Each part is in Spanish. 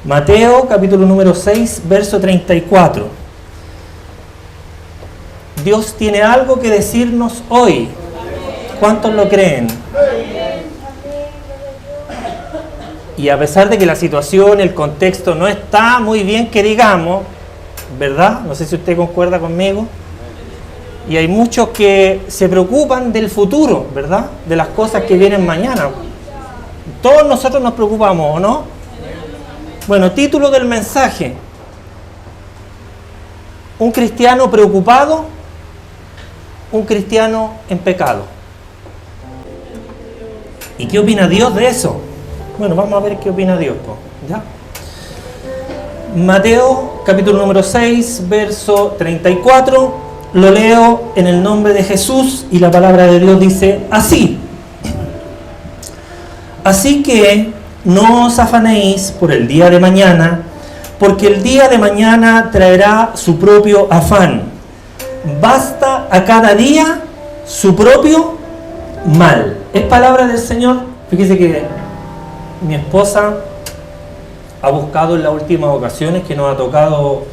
Mateo capítulo número 6, verso 34. Dios tiene algo que decirnos hoy. ¿Cuántos lo creen? Y a pesar de que la situación, el contexto no está muy bien que digamos, ¿verdad? No sé si usted concuerda conmigo. Y hay muchos que se preocupan del futuro, ¿verdad? De las cosas que vienen mañana. Todos nosotros nos preocupamos, ¿o no? Bueno, título del mensaje. Un cristiano preocupado, un cristiano en pecado. ¿Y qué opina Dios de eso? Bueno, vamos a ver qué opina Dios, ¿ya? Mateo, capítulo número 6, verso 34, lo leo en el nombre de Jesús y la palabra de Dios dice así. Así que no os afanéis por el día de mañana, porque el día de mañana traerá su propio afán. Basta a cada día su propio mal. Es palabra del Señor. Fíjese que mi esposa ha buscado en las últimas ocasiones que nos ha tocado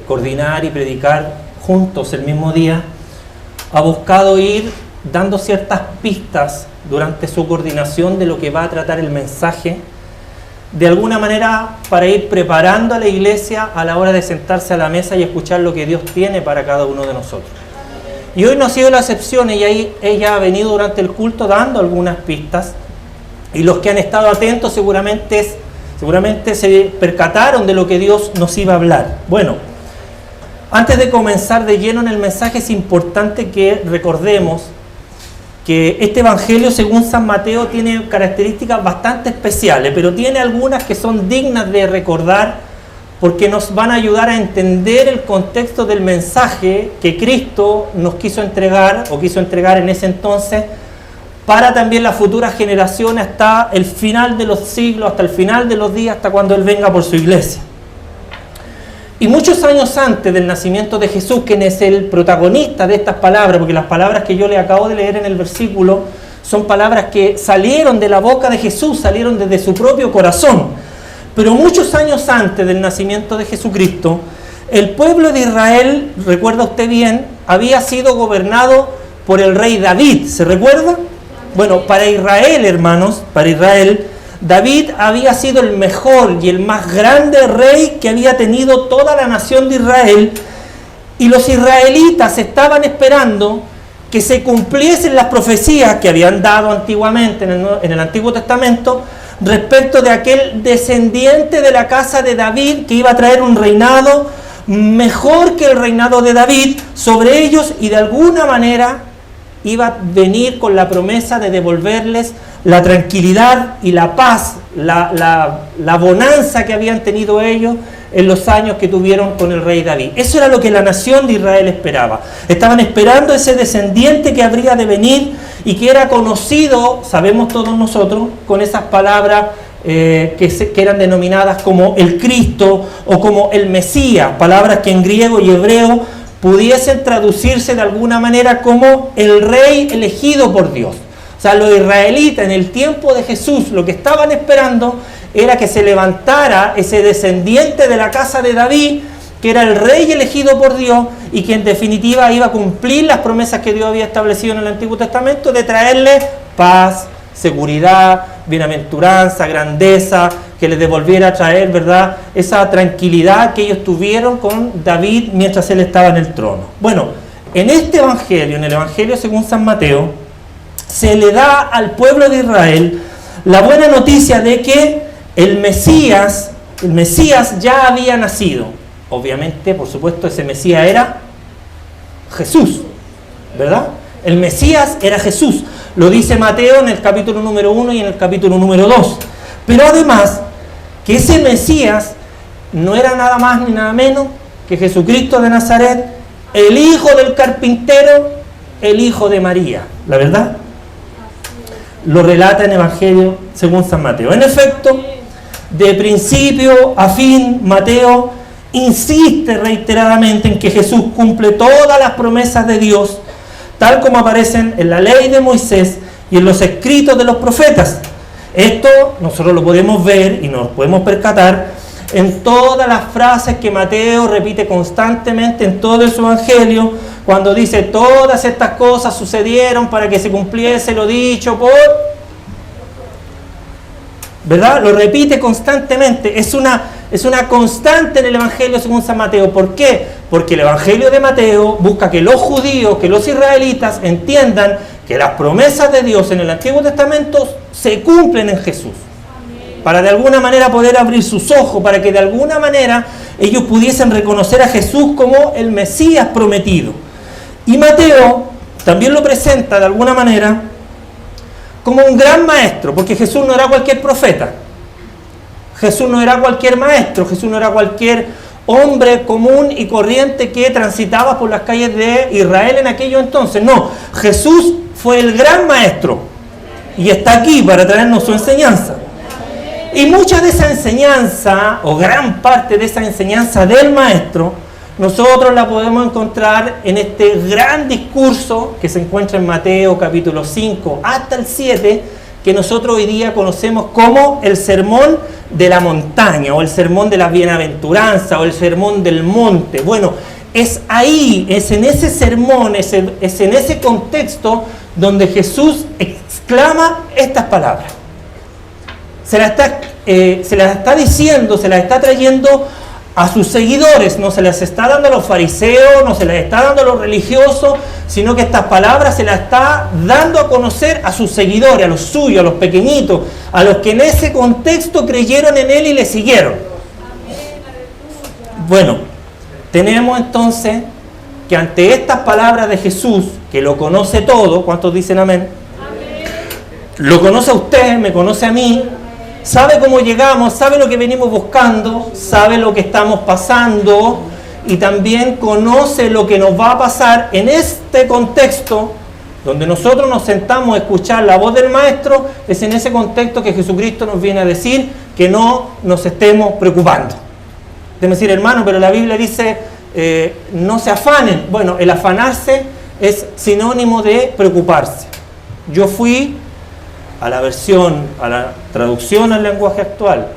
coordinar y predicar juntos el mismo día, ha buscado ir dando ciertas pistas durante su coordinación de lo que va a tratar el mensaje, de alguna manera para ir preparando a la iglesia a la hora de sentarse a la mesa y escuchar lo que Dios tiene para cada uno de nosotros. Y hoy no ha sido la excepción, ella ha venido durante el culto dando algunas pistas, y los que han estado atentos seguramente se percataron de lo que Dios nos iba a hablar. Bueno, antes de comenzar de lleno en el mensaje, es importante que recordemos que este Evangelio según San Mateo tiene características bastante especiales, pero tiene algunas que son dignas de recordar porque nos van a ayudar a entender el contexto del mensaje que Cristo nos quiso entregar o quiso entregar en ese entonces para también las futuras generaciones hasta el final de los siglos, hasta el final de los días, hasta cuando Él venga por su iglesia. Y muchos años antes del nacimiento de Jesús, quien es el protagonista de estas palabras, porque las palabras que yo le acabo de leer en el versículo son palabras que salieron de la boca de Jesús, salieron desde su propio corazón. Pero muchos años antes del nacimiento de Jesucristo, el pueblo de Israel, recuerda usted bien, había sido gobernado por el rey David, ¿se recuerda? Bueno, para Israel, hermanos, para Israel, David había sido el mejor y el más grande rey que había tenido toda la nación de Israel, y los israelitas estaban esperando que se cumpliesen las profecías que habían dado antiguamente en el Antiguo Testamento respecto de aquel descendiente de la casa de David que iba a traer un reinado mejor que el reinado de David sobre ellos, y de alguna manera iba a venir con la promesa de devolverles la tranquilidad y la paz, la bonanza que habían tenido ellos en los años que tuvieron con el rey David. Eso era lo que la nación de Israel esperaba. Estaban esperando ese descendiente que habría de venir y que era conocido, sabemos todos nosotros, con esas palabras que eran denominadas como el Cristo o como el Mesías, palabras que en griego y hebreo pudiesen traducirse de alguna manera como el rey elegido por Dios. O sea, los israelitas en el tiempo de Jesús lo que estaban esperando era que se levantara ese descendiente de la casa de David, que era el rey elegido por Dios y que en definitiva iba a cumplir las promesas que Dios había establecido en el Antiguo Testamento de traerle paz, seguridad, bienaventuranza, grandeza, que les devolviera a traer, ¿verdad?, esa tranquilidad que ellos tuvieron con David mientras él estaba en el trono. Bueno, en este Evangelio, en el Evangelio según San Mateo, se le da al pueblo de Israel la buena noticia de que el Mesías ya había nacido. Obviamente, por supuesto, ese Mesías era Jesús, ¿verdad? El Mesías era Jesús. Lo dice Mateo en el capítulo número 1 y en el capítulo número 2. Pero además, que ese Mesías no era nada más ni nada menos que Jesucristo de Nazaret, el hijo del carpintero, el hijo de María. ¿La verdad? Lo relata en Evangelio según San Mateo. En efecto, de principio a fin, Mateo insiste reiteradamente en que Jesús cumple todas las promesas de Dios, tal como aparecen en la ley de Moisés y en los escritos de los profetas. Esto nosotros lo podemos ver y nos podemos percatar en todas las frases que Mateo repite constantemente en todo su evangelio, cuando dice todas estas cosas sucedieron para que se cumpliese lo dicho por... ¿Verdad? Lo repite constantemente. Es una constante en el Evangelio según San Mateo. ¿Por qué? Porque el Evangelio de Mateo busca que los judíos, que los israelitas entiendan que las promesas de Dios en el Antiguo Testamento se cumplen en Jesús. Para de alguna manera poder abrir sus ojos, para que de alguna manera ellos pudiesen reconocer a Jesús como el Mesías prometido. Y Mateo también lo presenta de alguna manera como un gran maestro, porque Jesús no era cualquier profeta, Jesús no era cualquier maestro, Jesús no era cualquier hombre común y corriente que transitaba por las calles de Israel en aquello entonces. No, Jesús fue el gran maestro y está aquí para traernos su enseñanza. Y mucha de esa enseñanza, o gran parte de esa enseñanza del maestro, nosotros la podemos encontrar en este gran discurso que se encuentra en Mateo capítulo 5 hasta el 7, que nosotros hoy día conocemos como el sermón de la montaña, o el sermón de la bienaventuranza, o el sermón del monte. Bueno, es ahí, es en ese sermón, es en ese contexto donde Jesús exclama estas palabras. Se las está diciendo, se las está trayendo a sus seguidores, no se las está dando a los fariseos, no se las está dando a los religiosos, sino que estas palabras se las está dando a conocer a sus seguidores, a los suyos, a los pequeñitos, a los que en ese contexto creyeron en él y le siguieron. Bueno, tenemos entonces que ante estas palabras de Jesús, que lo conoce todo, ¿cuántos dicen amén? Lo conoce a usted, me conoce a mí, sabe cómo llegamos, sabe lo que venimos buscando, sabe lo que estamos pasando y también conoce lo que nos va a pasar en este contexto donde nosotros nos sentamos a escuchar la voz del Maestro. Es en ese contexto que Jesucristo nos viene a decir que no nos estemos preocupando. Debe decir, hermano, pero la Biblia dice no se afanen. Bueno, el afanarse es sinónimo de preocuparse. Yo fui a la traducción al lenguaje actual.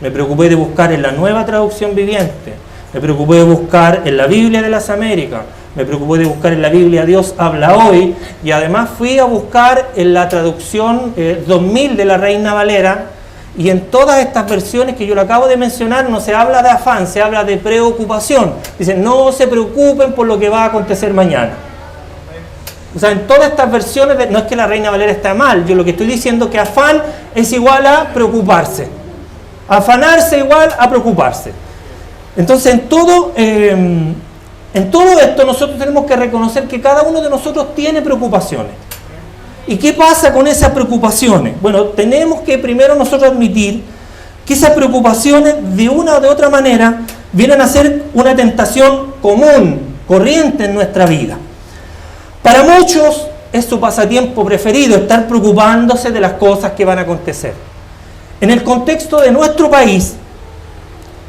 Me preocupé de buscar en la Nueva Traducción Viviente. Me preocupé de buscar en la Biblia de las Américas. Me preocupé de buscar en la Biblia Dios habla hoy. Y además fui a buscar en la traducción 2000 de la Reina Valera. Y en todas estas versiones que yo le acabo de mencionar no se habla de afán, se habla de preocupación. Dicen, no se preocupen por lo que va a acontecer mañana. O sea, en todas estas versiones, no es que la Reina Valera está mal, yo lo que estoy diciendo es que afán es igual a preocuparse. Afanarse igual a preocuparse. Entonces, en todo esto nosotros tenemos que reconocer que cada uno de nosotros tiene preocupaciones. ¿Y qué pasa con esas preocupaciones? Bueno, tenemos que primero nosotros admitir que esas preocupaciones, de una o de otra manera, vienen a ser una tentación común, corriente en nuestra vida. Para muchos es su pasatiempo preferido, estar preocupándose de las cosas que van a acontecer. En el contexto de nuestro país,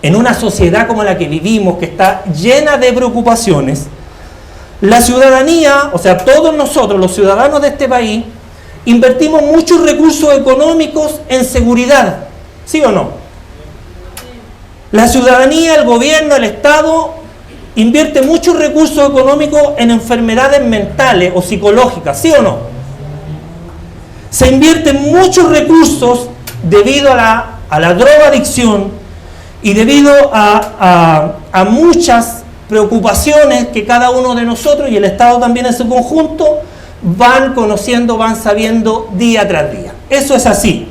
en una sociedad como la que vivimos, que está llena de preocupaciones, la ciudadanía, o sea, todos nosotros, los ciudadanos de este país, invertimos muchos recursos económicos en seguridad, ¿sí o no? La ciudadanía, el gobierno, el Estado invierte muchos recursos económicos en enfermedades mentales o psicológicas, ¿sí o no? Se invierten muchos recursos debido a la drogadicción y debido a muchas preocupaciones que cada uno de nosotros y el Estado también en su conjunto van conociendo, van sabiendo día tras día. Eso es así.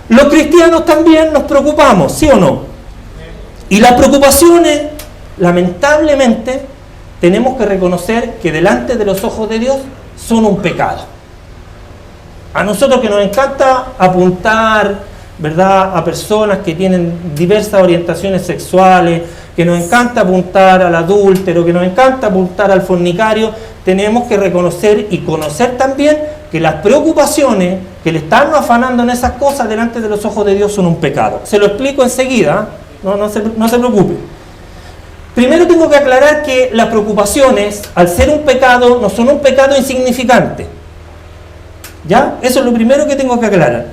Los cristianos también nos preocupamos, ¿sí o no? Y las preocupaciones, lamentablemente, tenemos que reconocer que delante de los ojos de Dios son un pecado. A nosotros que nos encanta apuntar, ¿verdad?, a personas que tienen diversas orientaciones sexuales, que nos encanta apuntar al adúltero, que nos encanta apuntar al fornicario, tenemos que reconocer y conocer también que las preocupaciones que le están afanando en esas cosas delante de los ojos de Dios son un pecado. Se lo explico enseguida, no se preocupe. Primero tengo que aclarar que las preocupaciones, al ser un pecado, no son un pecado insignificante. ¿Ya? Eso es lo primero que tengo que aclarar.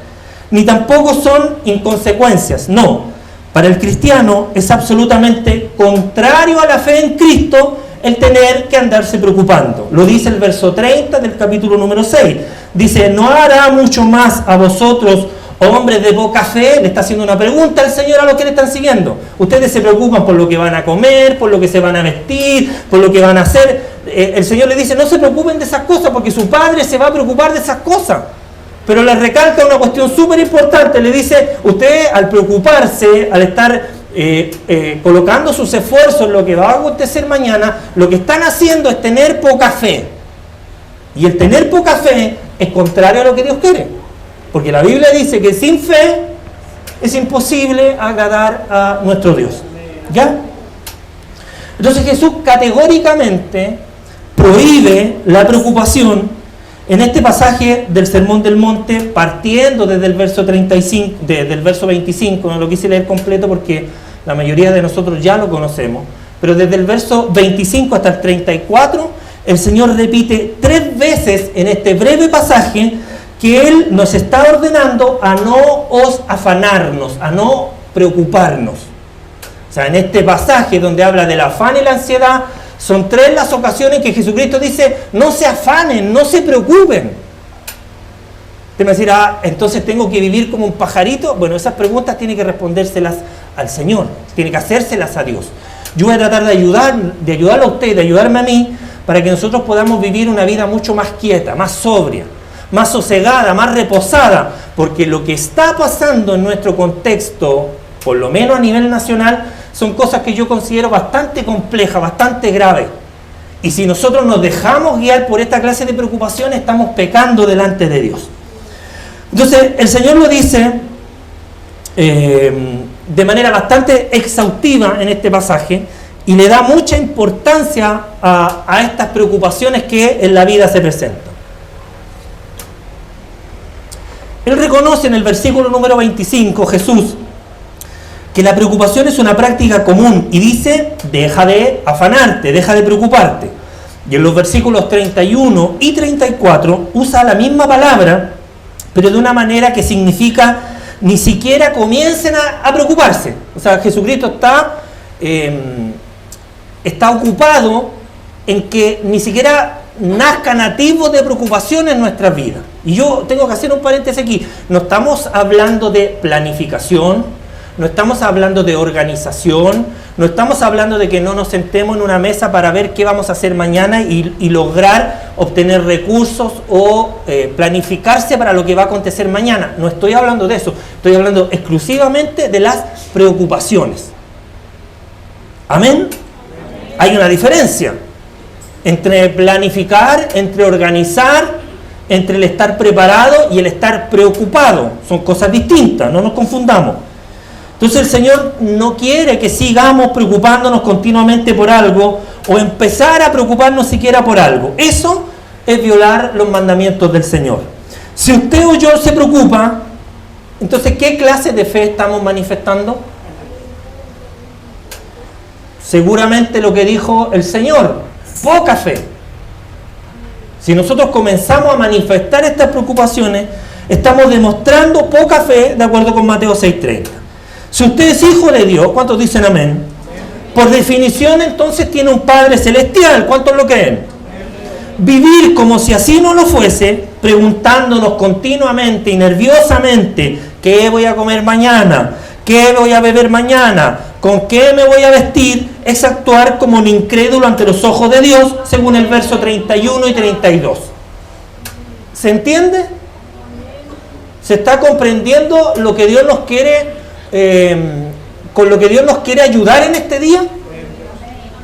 ni tampoco son inconsecuencias. No, para el cristiano es absolutamente contrario a la fe en Cristo el tener que andarse preocupando. Lo dice el verso 30 del capítulo número 6. Dice, ¿no hará mucho más a vosotros, hombres de poca fe? Le está haciendo una pregunta al Señor a los que le están siguiendo. Ustedes se preocupan por lo que van a comer, por lo que se van a vestir, por lo que van a hacer. El Señor le dice, no se preocupen de esas cosas, porque su Padre se va a preocupar de esas cosas. Pero le recalca una cuestión súper importante. Le dice, usted al preocuparse, al estar colocando sus esfuerzos en lo que va a acontecer mañana, lo que están haciendo es tener poca fe. Y el tener poca fe es contrario a lo que Dios quiere. Porque la Biblia dice que sin fe es imposible agradar a nuestro Dios. ¿Ya? Entonces Jesús categóricamente prohíbe la preocupación en este pasaje del Sermón del Monte, partiendo desde el verso 35, desde el verso 25, no lo quise leer completo porque la mayoría de nosotros ya lo conocemos, pero desde el verso 25 hasta el 34, el Señor repite 3 veces en este breve pasaje que Él nos está ordenando a no afanarnos, a no preocuparnos. O sea, en este pasaje donde habla del afán y la ansiedad, son 3 las ocasiones que Jesucristo dice, no se afanen, no se preocupen. Usted me dirá, entonces tengo que vivir como un pajarito. Bueno, esas preguntas tiene que respondérselas al Señor, tiene que hacérselas a Dios. Yo voy a tratar de ayudarlo a usted, de ayudarme a mí, para que nosotros podamos vivir una vida mucho más quieta, más sobria, más sosegada, más reposada, porque lo que está pasando en nuestro contexto, por lo menos a nivel nacional, son cosas que yo considero bastante complejas, bastante graves. Y si nosotros nos dejamos guiar por esta clase de preocupaciones, estamos pecando delante de Dios. Entonces, el Señor lo dice de manera bastante exhaustiva en este pasaje y le da mucha importancia a estas preocupaciones que en la vida se presentan. Él reconoce en el versículo número 25, Jesús, que la preocupación es una práctica común y dice, deja de afanarte, deja de preocuparte. Y en los versículos 31 y 34 usa la misma palabra, pero de una manera que significa ni siquiera comiencen a preocuparse. O sea, Jesucristo está ocupado en que ni siquiera nazcan atisbos de preocupación en nuestras vidas. Y yo tengo que hacer un paréntesis aquí. No estamos hablando de planificación, no estamos hablando de organización, no estamos hablando de que no nos sentemos en una mesa para ver qué vamos a hacer mañana y lograr obtener recursos o planificarse para lo que va a acontecer mañana. No estoy hablando de eso, estoy hablando exclusivamente de las preocupaciones. ¿Amén? Hay una diferencia entre planificar, entre organizar, entre el estar preparado y el estar preocupado. Son cosas distintas, no nos confundamos. Entonces el Señor no quiere que sigamos preocupándonos continuamente por algo o empezar a preocuparnos siquiera por algo. Eso es violar los mandamientos del Señor. Si usted o yo se preocupa, entonces ¿qué clase de fe estamos manifestando? Seguramente lo que dijo el Señor, poca fe. Si nosotros comenzamos a manifestar estas preocupaciones, estamos demostrando poca fe de acuerdo con Mateo 6:30. Si usted es hijo de Dios, ¿cuántos dicen amén? Por definición, entonces tiene un Padre Celestial. ¿Cuántos lo creen? Vivir como si así no lo fuese, preguntándonos continuamente y nerviosamente, ¿qué voy a comer mañana? ¿Qué voy a beber mañana? ¿Con qué me voy a vestir? Es actuar como un incrédulo ante los ojos de Dios, según el verso 31 y 32. ¿Se entiende? ¿Se está comprendiendo lo que Dios nos quiere con lo que Dios nos quiere ayudar en este día?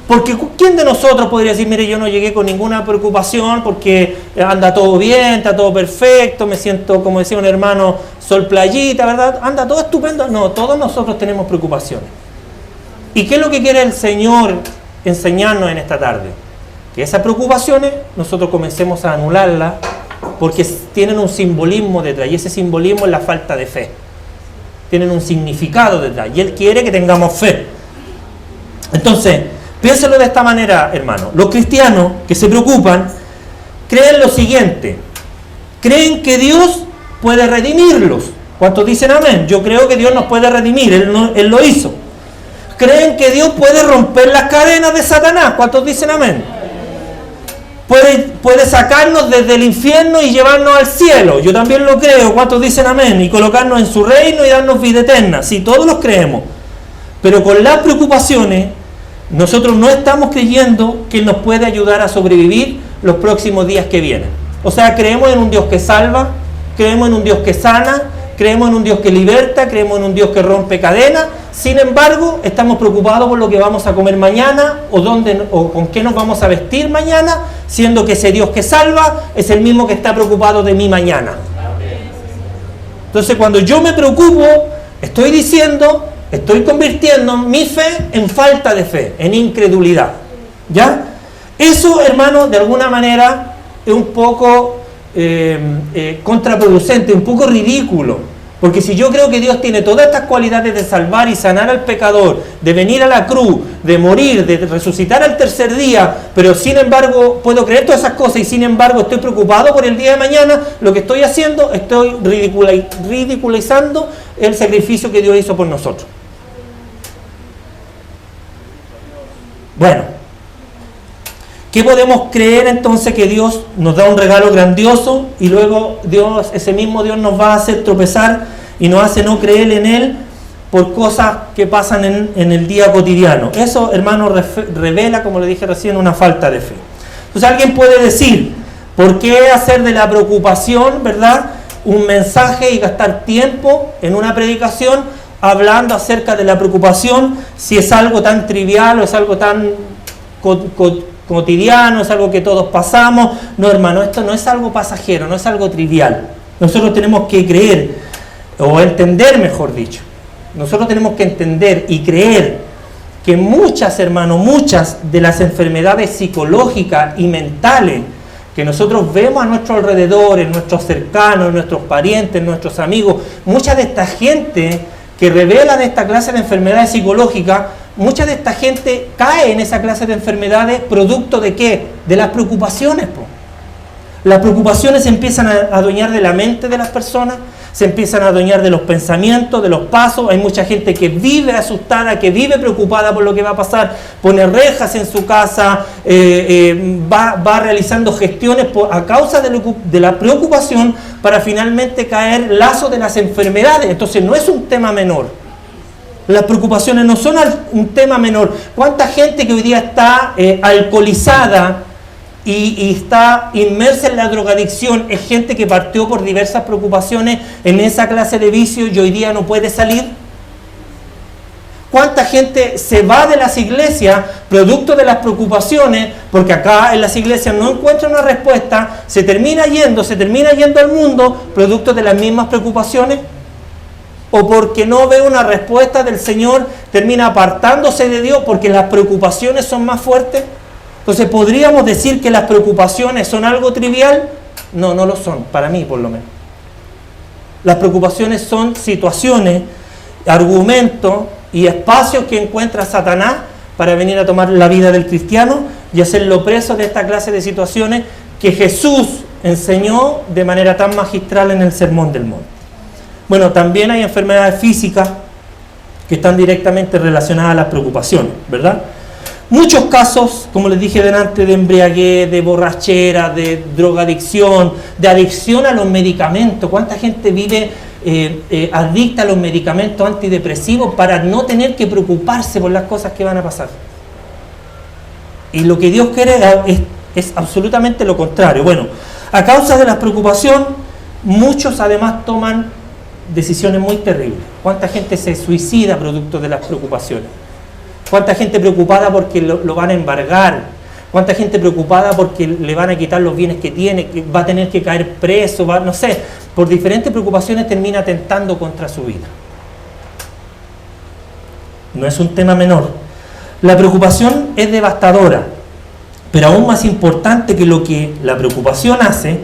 Porque ¿quién de nosotros podría decir, mire, yo no llegué con ninguna preocupación porque anda todo bien, está todo perfecto, me siento, como decía un hermano, sol playita, ¿verdad? Anda todo estupendo. No, todos nosotros tenemos preocupaciones. ¿Y qué es lo que quiere el Señor enseñarnos en esta tarde? Que esas preocupaciones nosotros comencemos a anularlas porque tienen un simbolismo detrás, y ese simbolismo es la falta de fe. Tienen un significado detrás, y Él quiere que tengamos fe. Entonces, piénselo de esta manera, hermano. Los cristianos que se preocupan creen lo siguiente: creen que Dios puede redimirlos. ¿Cuántos dicen amén? Yo creo que Dios nos puede redimir, Él lo hizo. ¿Creen que Dios puede romper las cadenas de Satanás? ¿Cuántos dicen amén? Puede sacarnos desde el infierno y llevarnos al cielo. Yo también lo creo. ¿Cuántos dicen amén? Y colocarnos en su reino y darnos vida eterna. Sí, todos los creemos. Pero con las preocupaciones, nosotros no estamos creyendo que Él nos puede ayudar a sobrevivir los próximos días que vienen. O sea, creemos en un Dios que salva, creemos en un Dios que sana, creemos en un Dios que liberta, creemos en un Dios que rompe cadenas. Sin embargo, estamos preocupados por lo que vamos a comer mañana o con qué nos vamos a vestir mañana, siendo que ese Dios que salva es el mismo que está preocupado de mí mañana. Entonces, cuando yo me preocupo, estoy convirtiendo mi fe en falta de fe, en incredulidad. ¿Ya? Eso, hermano, de alguna manera es un poco contraproducente, un poco ridículo. Porque si yo creo que Dios tiene todas estas cualidades de salvar y sanar al pecador, de venir a la cruz, de morir, de resucitar al tercer día, pero sin embargo puedo creer todas esas cosas y sin embargo estoy preocupado por el día de mañana, lo que estoy haciendo, estoy ridiculizando el sacrificio que Dios hizo por nosotros. Bueno, ¿qué podemos creer entonces? Que Dios nos da un regalo grandioso y luego ese mismo Dios nos va a hacer tropezar y nos hace no creer en Él por cosas que pasan en el día cotidiano. Eso, hermano, revela, como le dije recién, una falta de fe. Entonces alguien puede decir, ¿por qué hacer de la preocupación, verdad, un mensaje y gastar tiempo en una predicación hablando acerca de la preocupación si es algo tan trivial o es algo tan cotidiano, es algo que todos pasamos? No, hermano, esto no es algo pasajero, no es algo trivial. Nosotros tenemos que creer, o entender, mejor dicho. Nosotros tenemos que entender y creer que muchas de las enfermedades psicológicas y mentales que nosotros vemos a nuestro alrededor, en nuestros cercanos, en nuestros parientes, en nuestros amigos, mucha de esta gente que revela de esta clase de enfermedades psicológicas, mucha de esta gente cae en esa clase de enfermedades producto de ¿qué? De las preocupaciones. Las preocupaciones se empiezan a adueñar de la mente de las personas, se empiezan a adueñar de los pensamientos, de los pasos. Hay mucha gente que vive asustada, que vive preocupada por lo que va a pasar, pone rejas en su casa, va realizando gestiones a causa de la preocupación para finalmente caer lazo de las enfermedades. Entonces no es un tema menor. Las preocupaciones no son un tema menor. ¿Cuánta gente que hoy día está alcoholizada y está inmersa en la drogadicción es gente que partió por diversas preocupaciones en esa clase de vicio y hoy día no puede salir? ¿Cuánta gente se va de las iglesias producto de las preocupaciones? Porque acá en las iglesias no encuentra una respuesta, se termina yendo al mundo producto de las mismas preocupaciones. O porque no ve una respuesta del Señor, termina apartándose de Dios porque las preocupaciones son más fuertes. Entonces, ¿podríamos decir que las preocupaciones son algo trivial? No, no lo son, para mí por lo menos. Las preocupaciones son situaciones, argumentos y espacios que encuentra Satanás para venir a tomar la vida del cristiano y hacerlo preso de esta clase de situaciones que Jesús enseñó de manera tan magistral en el Sermón del Monte. Bueno, también hay enfermedades físicas que están directamente relacionadas a las preocupaciones, ¿verdad? Muchos casos, como les dije delante, de embriaguez, de borrachera, de drogadicción, de adicción a los medicamentos. ¿Cuánta gente vive adicta a los medicamentos antidepresivos para no tener que preocuparse por las cosas que van a pasar? Y lo que Dios quiere es absolutamente lo contrario. Bueno, a causa de la preocupación, muchos además toman decisiones muy terribles. ¿Cuánta gente se suicida producto de las preocupaciones? ¿Cuánta gente preocupada porque lo van a embargar? ¿Cuánta gente preocupada porque le van a quitar los bienes que tiene? Que va a tener que caer preso, no sé, por diferentes preocupaciones termina atentando contra su vida. No es un tema menor. La preocupación es devastadora, pero aún más importante que lo que la preocupación hace,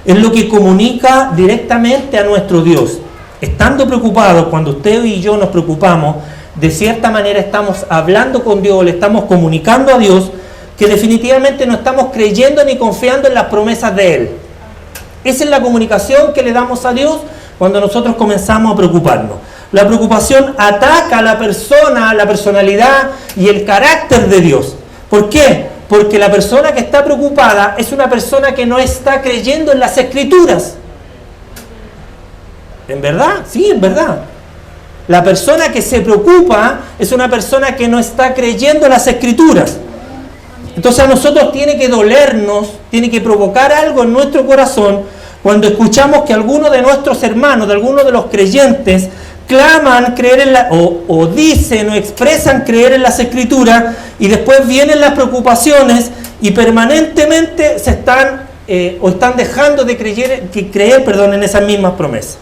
es lo que comunica directamente a nuestro Dios. Estando preocupados, cuando usted y yo nos preocupamos, de cierta manera estamos hablando con Dios, le estamos comunicando a Dios que definitivamente no estamos creyendo ni confiando en las promesas de Él. Esa es la comunicación que le damos a Dios cuando nosotros comenzamos a preocuparnos. La preocupación ataca a la persona, la personalidad y el carácter de Dios. ¿Por qué? Porque la persona que está preocupada es una persona que no está creyendo en las Escrituras. ¿En verdad? Sí, en verdad. La persona que se preocupa es una persona que no está creyendo en las Escrituras. Entonces a nosotros tiene que dolernos, tiene que provocar algo en nuestro corazón cuando escuchamos que algunos de nuestros hermanos, de algunos de los creyentes, claman creer en o dicen o expresan creer en las Escrituras, y después vienen las preocupaciones y permanentemente se están dejando de creer en esas mismas promesas.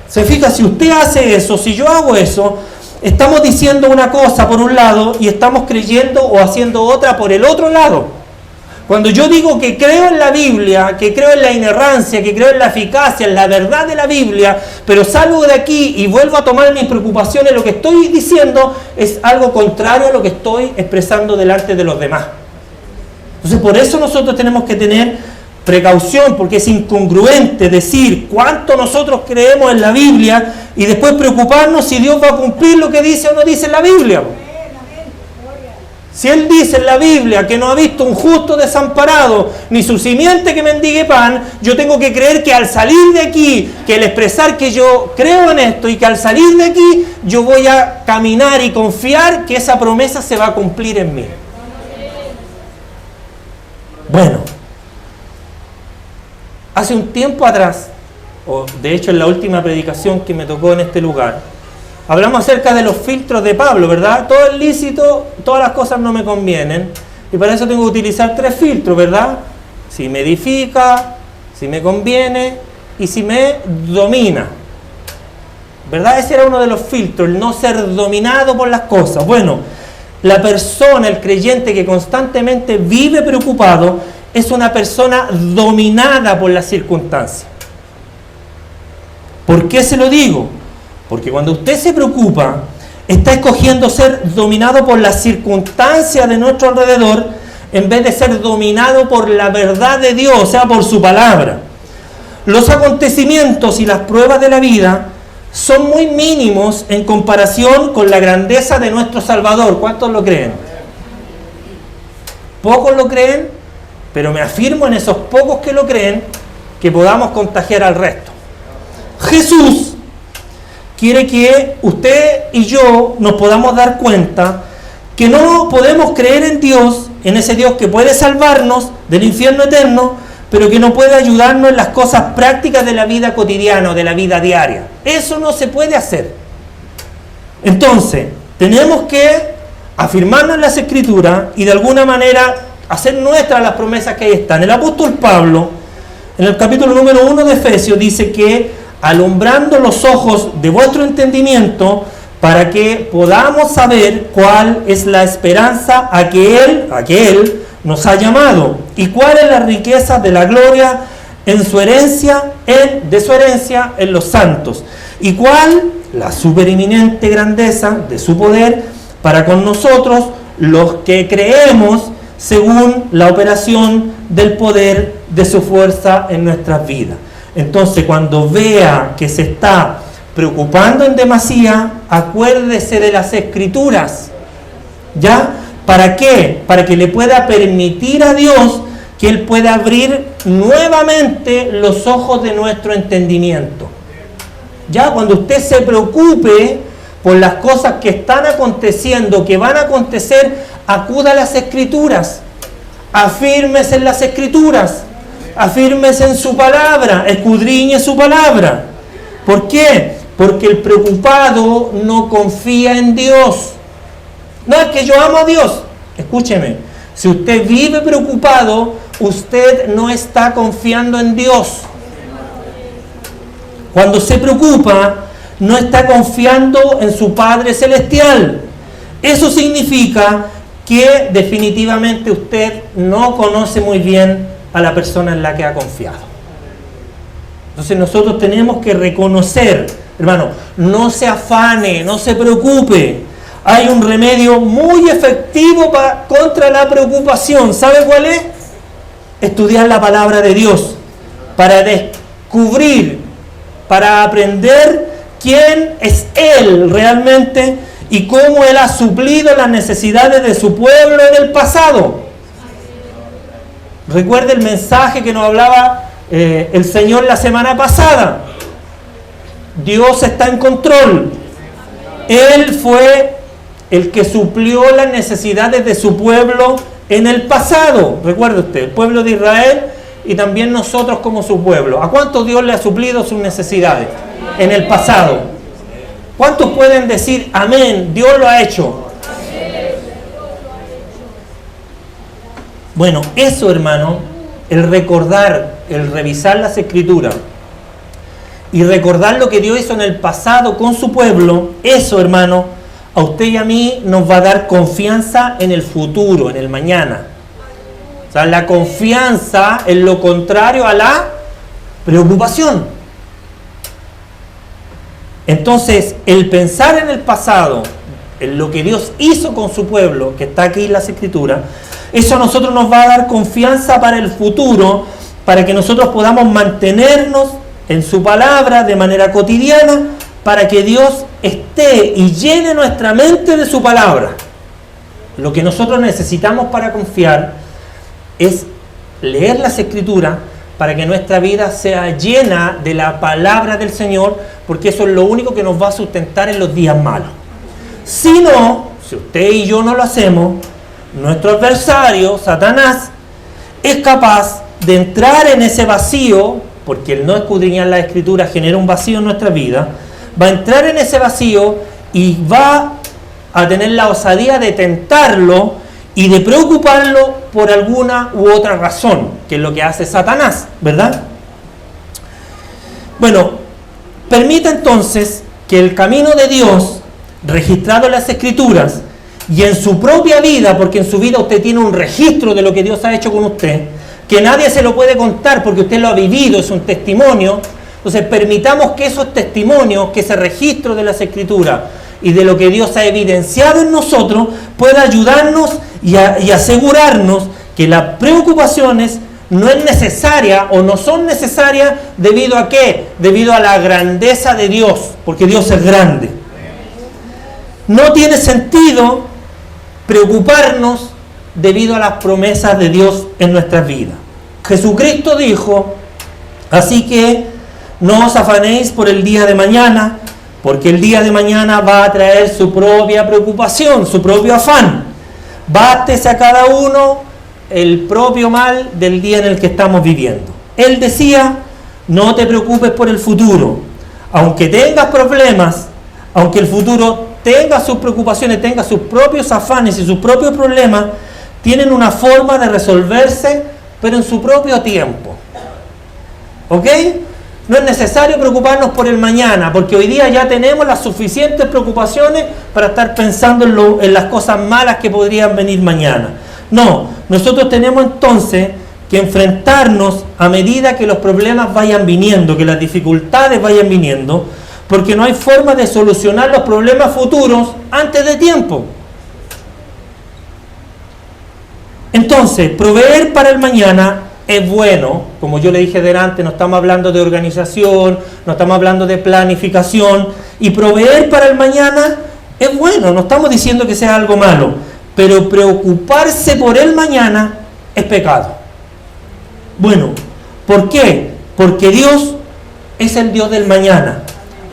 Se fija, si usted hace eso, si yo hago eso, estamos diciendo una cosa por un lado y estamos creyendo o haciendo otra por el otro lado. Cuando yo digo que creo en la Biblia, que creo en la inerrancia, que creo en la eficacia, en la verdad de la Biblia, pero salgo de aquí y vuelvo a tomar mis preocupaciones, lo que estoy diciendo es algo contrario a lo que estoy expresando delante de los demás. Entonces, por eso nosotros tenemos que tener precaución, porque es incongruente decir cuánto nosotros creemos en la Biblia y después preocuparnos si Dios va a cumplir lo que dice o no dice en la Biblia. Si Él dice en la Biblia que no ha visto un justo desamparado, ni su simiente que mendigue pan, yo tengo que creer que al salir de aquí, que al expresar que yo creo en esto y que al salir de aquí, yo voy a caminar y confiar que esa promesa se va a cumplir en mí. Bueno, hace un tiempo atrás, o de hecho en la última predicación que me tocó en este lugar, hablamos acerca de los filtros de Pablo, ¿verdad? Todo es lícito, todas las cosas no me convienen, y para eso tengo que utilizar 3 filtros, ¿verdad? Si me edifica, si me conviene y si me domina, ¿verdad? Ese era uno de los filtros, el no ser dominado por las cosas. Bueno, la persona, el creyente que constantemente vive preocupado, es una persona dominada por las circunstancias. ¿Por qué se lo digo? Porque cuando usted se preocupa, está escogiendo ser dominado por las circunstancias de nuestro alrededor, en vez de ser dominado por la verdad de Dios, o sea, por su palabra. Los acontecimientos y las pruebas de la vida son muy mínimos en comparación con la grandeza de nuestro Salvador. ¿Cuántos lo creen? ¿Pocos lo creen? Pero me afirmo en esos pocos que lo creen, que podamos contagiar al resto. Jesús quiere que usted y yo nos podamos dar cuenta que no podemos creer en Dios, en ese Dios que puede salvarnos del infierno eterno, pero que no puede ayudarnos en las cosas prácticas de la vida cotidiana o de la vida diaria. Eso no se puede hacer. Entonces, tenemos que afirmarnos en las Escrituras y de alguna manera hacer nuestras las promesas que ahí están. El apóstol Pablo, en el capítulo número 1 de Efesios, dice que alumbrando los ojos de vuestro entendimiento, para que podamos saber cuál es la esperanza a que Él nos ha llamado, y cuál es la riqueza de la gloria de su herencia en los santos, y cuál la supereminente grandeza de su poder para con nosotros, los que creemos, según la operación del poder de su fuerza en nuestras vidas. Entonces, cuando vea que se está preocupando en demasía, acuérdese de las Escrituras. ¿Ya? ¿Para qué? Para que le pueda permitir a Dios que Él pueda abrir nuevamente los ojos de nuestro entendimiento. ¿Ya? Cuando usted se preocupe por las cosas que están aconteciendo, que van a acontecer, acuda a las Escrituras, afírmese en las Escrituras, afírmese en su palabra, escudriñe su palabra. ¿Por qué? Porque el preocupado no confía en Dios. No es que yo amo a Dios. Escúcheme, si usted vive preocupado, usted no está confiando en Dios. Cuando se preocupa, no está confiando en su Padre Celestial. Eso significa que definitivamente usted no conoce muy bien a la persona en la que ha confiado. Entonces nosotros tenemos que reconocer, hermano, no se afane, no se preocupe. Hay un remedio muy efectivo contra la preocupación. ¿Sabe cuál es? Estudiar la palabra de Dios para descubrir para aprender quién es Él realmente y cómo Él ha suplido las necesidades de su pueblo en el pasado. Recuerde el mensaje que nos hablaba el Señor la semana pasada. Dios está en control. Él fue el que suplió las necesidades de su pueblo en el pasado. Recuerde usted, el pueblo de Israel y también nosotros como su pueblo. ¿A cuántos Dios le ha suplido sus necesidades en el pasado? ¿Cuántos pueden decir amén? Dios lo ha hecho. Bueno, eso, hermano, el recordar, el revisar las Escrituras y recordar lo que Dios hizo en el pasado con su pueblo, eso, hermano, a usted y a mí nos va a dar confianza en el futuro, en el mañana. O sea, la confianza es lo contrario a la preocupación. Entonces, el pensar en el pasado, en lo que Dios hizo con su pueblo, que está aquí en las Escrituras, eso a nosotros nos va a dar confianza para el futuro, para que nosotros podamos mantenernos en su palabra de manera cotidiana, para que Dios esté y llene nuestra mente de su palabra. Lo que nosotros necesitamos para confiar es leer las Escrituras para que nuestra vida sea llena de la palabra del Señor, porque eso es lo único que nos va a sustentar en los días malos. Si no, si usted y yo no lo hacemos, nuestro adversario, Satanás, es capaz de entrar en ese vacío, porque el no escudriñar la Escritura genera un vacío en nuestra vida, va a entrar en ese vacío y va a tener la osadía de tentarlo y de preocuparlo por alguna u otra razón, que es lo que hace Satanás, ¿verdad? Bueno, permita entonces que el camino de Dios, registrado en las Escrituras, y en su propia vida, porque en su vida usted tiene un registro de lo que Dios ha hecho con usted, que nadie se lo puede contar porque usted lo ha vivido, es un testimonio. Entonces permitamos que esos testimonios, que ese registro de las Escrituras y de lo que Dios ha evidenciado en nosotros, pueda ayudarnos y asegurarnos que las preocupaciones no es necesaria o no son necesarias. ¿Debido a qué? Debido a la grandeza de Dios, porque Dios es grande. No tiene sentido preocuparnos debido a las promesas de Dios en nuestras vidas. Jesucristo dijo, así que no os afanéis por el día de mañana, porque el día de mañana va a traer su propia preocupación, su propio afán. Bástese a cada uno el propio mal del día en el que estamos viviendo. Él decía, no te preocupes por el futuro. Aunque tengas problemas, aunque el futuro tenga sus preocupaciones, tenga sus propios afanes y sus propios problemas, tienen una forma de resolverse, pero en su propio tiempo. ¿Ok? No es necesario preocuparnos por el mañana, porque hoy día ya tenemos las suficientes preocupaciones para estar pensando en las cosas malas que podrían venir mañana. No, nosotros tenemos entonces que enfrentarnos a medida que los problemas vayan viniendo, que las dificultades vayan viniendo, porque no hay forma de solucionar los problemas futuros antes de tiempo. Entonces, proveer para el mañana es bueno. Como yo le dije delante, no estamos hablando de organización, no estamos hablando de planificación. Y proveer para el mañana es bueno, no estamos diciendo que sea algo malo. Pero preocuparse por el mañana es pecado. Bueno, ¿por qué? Porque Dios es el Dios del mañana.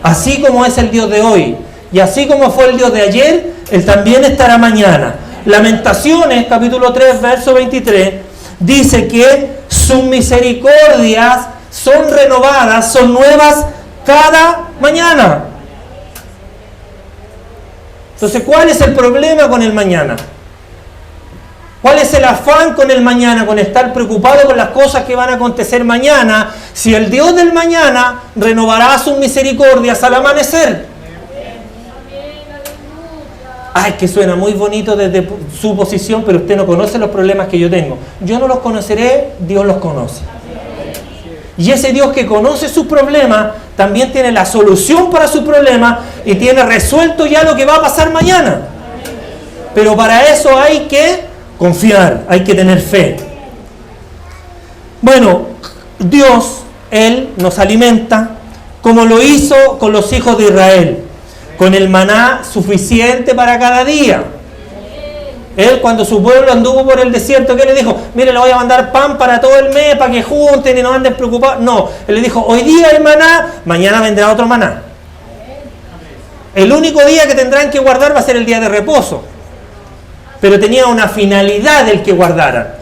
Así como es el Dios de hoy, y así como fue el Dios de ayer, Él también estará mañana. Lamentaciones, capítulo 3, verso 23, dice que sus misericordias son renovadas, son nuevas cada mañana. Entonces, ¿cuál es el problema con el mañana? ¿Cuál es el afán con el mañana, con estar preocupado con las cosas que van a acontecer mañana, si el Dios del mañana renovará sus misericordias al amanecer? Ay, que suena muy bonito desde su posición, pero usted no conoce los problemas que yo tengo. Yo no los conoceré, Dios los conoce. Y ese Dios que conoce sus problemas, también tiene la solución para sus problemas y tiene resuelto ya lo que va a pasar mañana. Pero para eso hay que confiar, hay que tener fe. Bueno, Dios, Él nos alimenta, como lo hizo con los hijos de Israel, con el maná suficiente para cada día. Él, cuando su pueblo anduvo por el desierto, ¿qué le dijo? Mire, le voy a mandar pan para todo el mes, para que junten y no anden preocupados. No, él le dijo, hoy día hay maná, mañana vendrá otro maná. El único día que tendrán que guardar va a ser el día de reposo. Pero tenía una finalidad el que guardaran.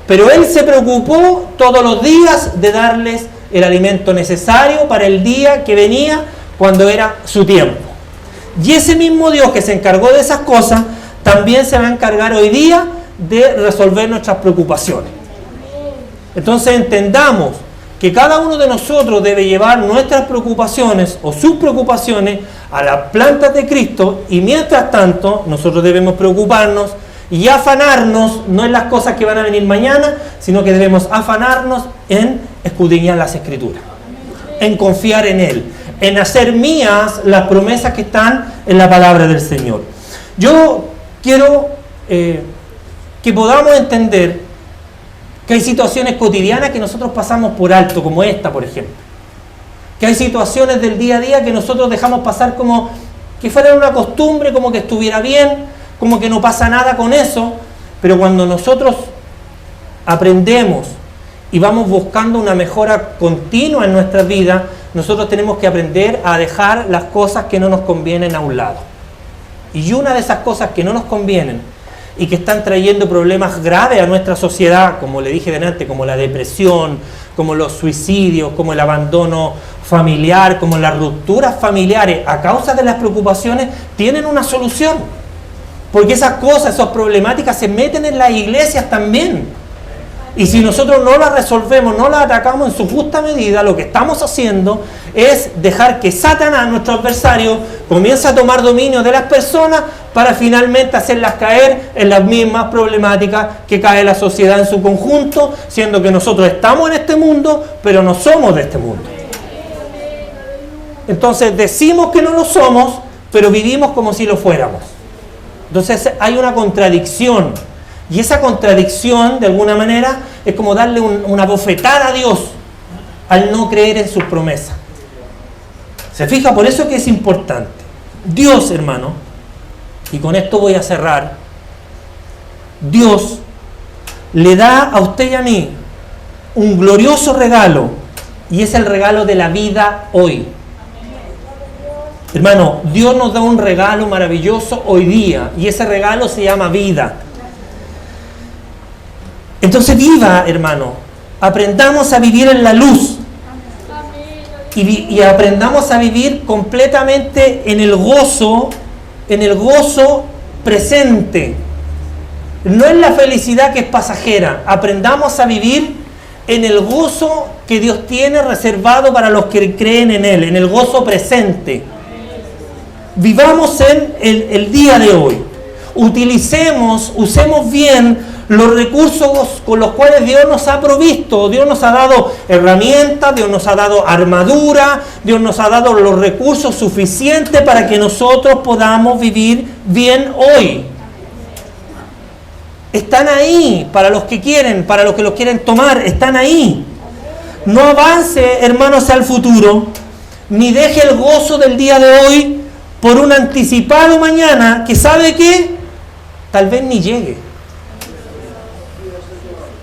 Pero él se preocupó todos los días de darles el alimento necesario para el día que venía, cuando era su tiempo. Y ese mismo Dios que se encargó de esas cosas, también se va a encargar hoy día de resolver nuestras preocupaciones. Entonces entendamos que cada uno de nosotros debe llevar nuestras preocupaciones o sus preocupaciones a las plantas de Cristo, y mientras tanto nosotros debemos preocuparnos y afanarnos, no en las cosas que van a venir mañana, sino que debemos afanarnos en escudriñar las Escrituras, en confiar en Él, en hacer mías las promesas que están en la palabra del Señor. Yo quiero que podamos entender que hay situaciones cotidianas que nosotros pasamos por alto, como esta, por ejemplo. Que hay situaciones del día a día que nosotros dejamos pasar como que fuera una costumbre, como que estuviera bien, como que no pasa nada con eso. Pero cuando nosotros aprendemos y vamos buscando una mejora continua en nuestra vida, nosotros tenemos que aprender a dejar las cosas que no nos convienen a un lado. Y una de esas cosas que no nos convienen y que están trayendo problemas graves a nuestra sociedad, como le dije delante, como la depresión, como los suicidios, como el abandono familiar, como las rupturas familiares, a causa de las preocupaciones, tienen una solución. Porque esas cosas, esas problemáticas se meten en las iglesias también. Y si nosotros no las resolvemos, no las atacamos en su justa medida, lo que estamos haciendo es dejar que Satanás, nuestro adversario, comience a tomar dominio de las personas para finalmente hacerlas caer en las mismas problemáticas que cae la sociedad en su conjunto, siendo que nosotros estamos en este mundo, pero no somos de este mundo. Entonces decimos que no lo somos, pero vivimos como si lo fuéramos. Entonces hay una contradicción. Y esa contradicción, de alguna manera, es como darle una bofetada a Dios al no creer en sus promesas. ¿Se fija? Por eso que es importante. Dios, hermano, y con esto voy a cerrar, Dios le da a usted y a mí un glorioso regalo, y es el regalo de la vida hoy. Hermano, Dios nos da un regalo maravilloso hoy día, y ese regalo se llama vida. Entonces viva, hermano, aprendamos a vivir en la luz y aprendamos a vivir completamente en el gozo presente, no en la felicidad que es pasajera. Aprendamos a vivir en el gozo que Dios tiene reservado para los que creen en Él, en el gozo presente. Vivamos en el día de hoy. Usemos bien los recursos con los cuales Dios nos ha provisto. Dios nos ha dado herramientas, Dios nos ha dado armadura, Dios nos ha dado los recursos suficientes para que nosotros podamos vivir bien hoy. Están ahí para los que quieren, para los que los quieren tomar, están ahí. No avance, hermanos, al futuro, ni deje el gozo del día de hoy por un anticipado mañana que sabe que tal vez ni llegue.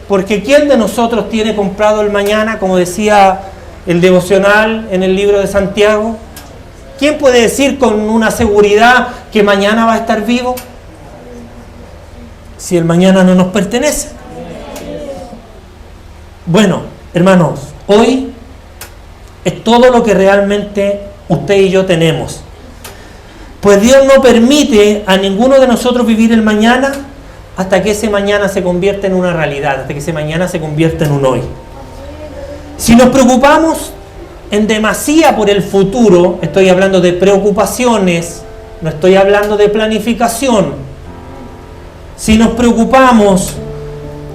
Porque ¿quién de nosotros tiene comprado el mañana, como decía el devocional en el libro de Santiago? ¿Quién puede decir con una seguridad que mañana va a estar vivo? Si el mañana no nos pertenece. Bueno, hermanos, hoy es todo lo que realmente usted y yo tenemos. Pues Dios no permite a ninguno de nosotros vivir el mañana hasta que ese mañana se convierta en una realidad, hasta que ese mañana se convierta en un hoy. Si nos preocupamos en demasía por el futuro, estoy hablando de preocupaciones, no estoy hablando de planificación. Si nos preocupamos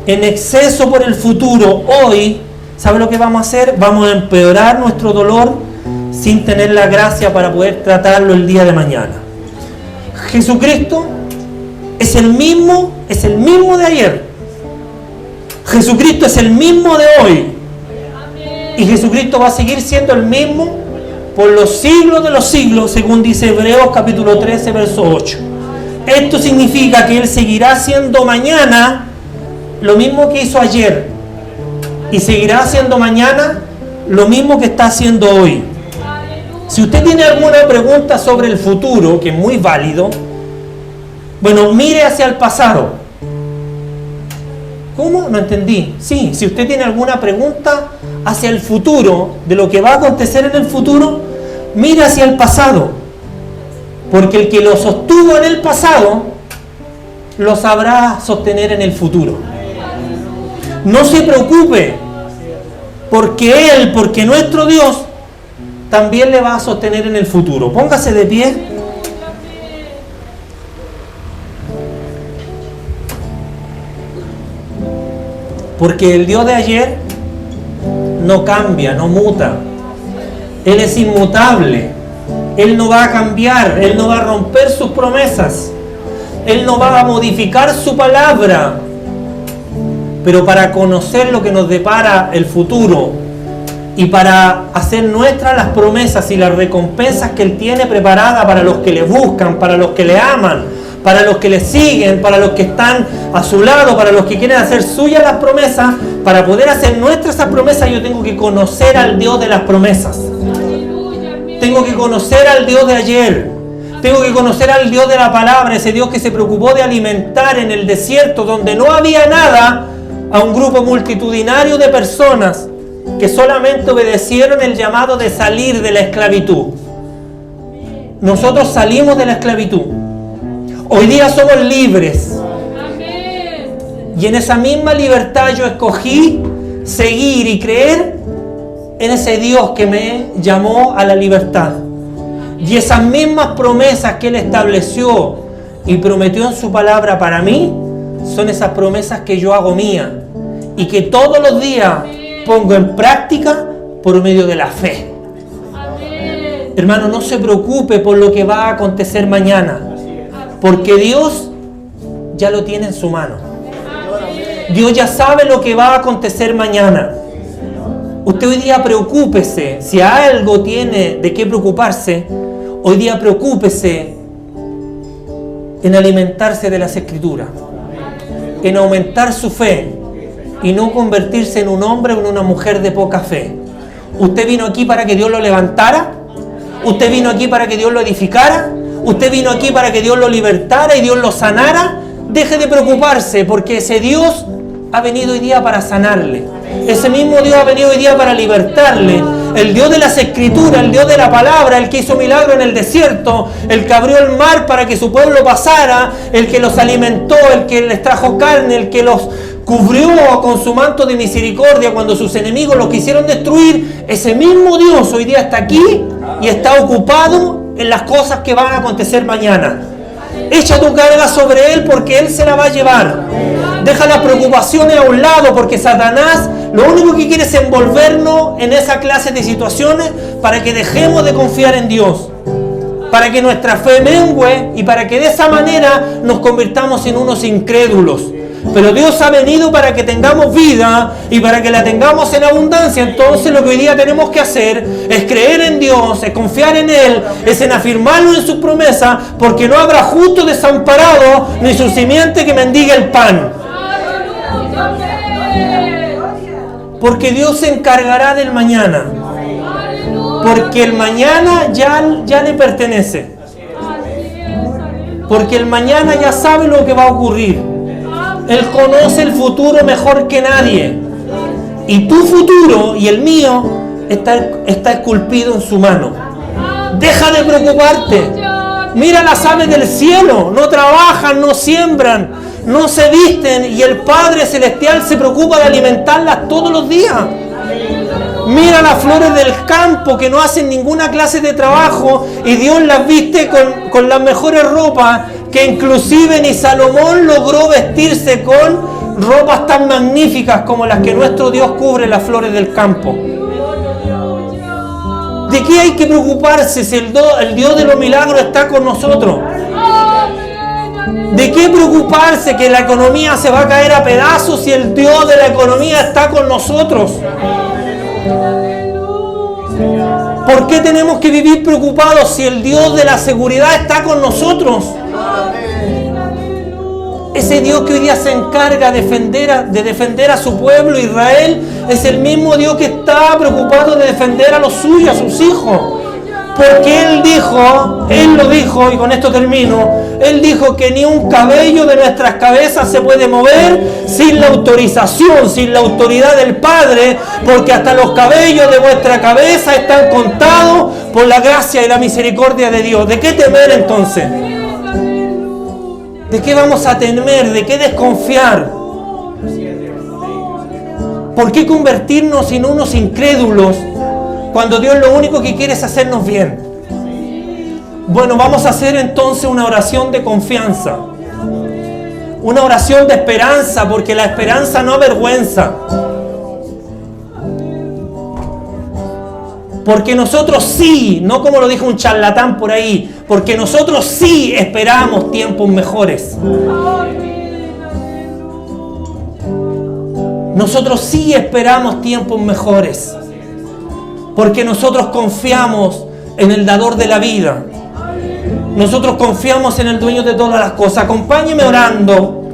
en exceso por el futuro hoy, ¿sabe lo que vamos a hacer? Vamos a empeorar nuestro dolor sin tener la gracia para poder tratarlo el día de mañana. Jesucristo es el mismo de ayer. Jesucristo es el mismo de hoy. Y Jesucristo va a seguir siendo el mismo por los siglos de los siglos, según dice Hebreos capítulo 13, verso 8. Esto significa que Él seguirá haciendo mañana lo mismo que hizo ayer, y seguirá haciendo mañana lo mismo que está haciendo hoy. Si usted tiene alguna pregunta sobre el futuro, que es muy válido, bueno, mire hacia el pasado. ¿Cómo? No entendí. Sí, si usted tiene alguna pregunta hacia el futuro, de lo que va a acontecer en el futuro, mire hacia el pasado. Porque el que lo sostuvo en el pasado, lo sabrá sostener en el futuro. No se preocupe, porque nuestro Dios también le va a sostener en el futuro. Póngase de pie. Porque el Dios de ayer no cambia, no muta. Él es inmutable. Él no va a cambiar, Él no va a romper sus promesas. Él no va a modificar su palabra. Pero para conocer lo que nos depara el futuro y para hacer nuestras las promesas y las recompensas que Él tiene preparadas para los que le buscan, para los que le aman, para los que le siguen, para los que están a su lado, para los que quieren hacer suyas las promesas, para poder hacer nuestras esas promesas, yo tengo que conocer al Dios de las promesas. Tengo que conocer al Dios de ayer. Tengo que conocer al Dios de la palabra, ese Dios que se preocupó de alimentar en el desierto donde no había nada a un grupo multitudinario de personas que solamente obedecieron el llamado de salir de la esclavitud. Nosotros salimos de la esclavitud. Hoy día somos libres. Y en esa misma libertad yo escogí seguir y creer en ese Dios que me llamó a la libertad. Y esas mismas promesas que Él estableció y prometió en su palabra para mí, son esas promesas que yo hago mía y que todos los días pongo en práctica por medio de la fe. Hermano, no se preocupe por lo que va a acontecer mañana, porque Dios ya lo tiene en su mano. Dios ya sabe lo que va a acontecer mañana. Usted hoy día preocúpese, si algo tiene de qué preocuparse, hoy día preocúpese en alimentarse de las Escrituras, en aumentar su fe y no convertirse en un hombre o en una mujer de poca fe. ¿Usted vino aquí para que Dios lo levantara? ¿Usted vino aquí para que Dios lo edificara? ¿Usted vino aquí para que Dios lo libertara y Dios lo sanara? Deje de preocuparse, porque ese Dios ha venido hoy día para sanarle. Ese mismo Dios ha venido hoy día para libertarle. El Dios de las Escrituras, el Dios de la palabra, el que hizo milagro en el desierto, el que abrió el mar para que su pueblo pasara, el que los alimentó, el que les trajo carne, el que los cubrió con su manto de misericordia cuando sus enemigos los quisieron destruir. Ese mismo Dios hoy día está aquí y está ocupado en las cosas que van a acontecer mañana. Echa tu carga sobre Él, porque Él se la va a llevar. Deja las preocupaciones a un lado, porque Satanás lo único que quiere es envolvernos en esa clase de situaciones para que dejemos de confiar en Dios, para que nuestra fe mengue y para que de esa manera nos convirtamos en unos incrédulos. Pero Dios ha venido para que tengamos vida y para que la tengamos en abundancia. Entonces lo que hoy día tenemos que hacer es creer en Dios, es confiar en Él, es en afirmarlo en sus promesas, porque no habrá justo desamparado ni su simiente que mendigue el pan. Porque Dios se encargará del mañana. Porque el mañana ya le pertenece. Porque el mañana ya sabe lo que va a ocurrir. Él conoce el futuro mejor que nadie. Y tu futuro y el mío está esculpido en su mano. Deja de preocuparte. Mira las aves del cielo. No trabajan, no siembran, no se visten. Y el Padre Celestial se preocupa de alimentarlas todos los días. Mira las flores del campo que no hacen ninguna clase de trabajo. Y Dios las viste con las mejores ropas, que inclusive ni Salomón logró vestirse con ropas tan magníficas como las que nuestro Dios cubre las flores del campo. ¿De qué hay que preocuparse si el Dios de los milagros está con nosotros? ¿De qué preocuparse que la economía se va a caer a pedazos si el Dios de la economía está con nosotros? ¿Por qué tenemos que vivir preocupados si el Dios de la seguridad está con nosotros? Ese Dios que hoy día se encarga de defender a su pueblo Israel es el mismo Dios que está preocupado de defender a los suyos, a sus hijos. Porque Él lo dijo, y con esto termino, Él dijo que ni un cabello de nuestras cabezas se puede mover sin la autorización, sin la autoridad del Padre, porque hasta los cabellos de vuestra cabeza están contados por la gracia y la misericordia de Dios. ¿De qué temer entonces? ¿De qué vamos a temer? ¿De qué desconfiar? ¿Por qué convertirnos en unos incrédulos cuando Dios lo único que quiere es hacernos bien? Bueno, vamos a hacer entonces una oración de confianza. Una oración de esperanza, porque la esperanza no avergüenza. Porque nosotros sí, no como lo dijo un charlatán por ahí, porque nosotros sí esperamos tiempos mejores. Nosotros sí esperamos tiempos mejores. Porque nosotros confiamos en el dador de la vida. Nosotros confiamos en el dueño de todas las cosas. Acompáñeme orando.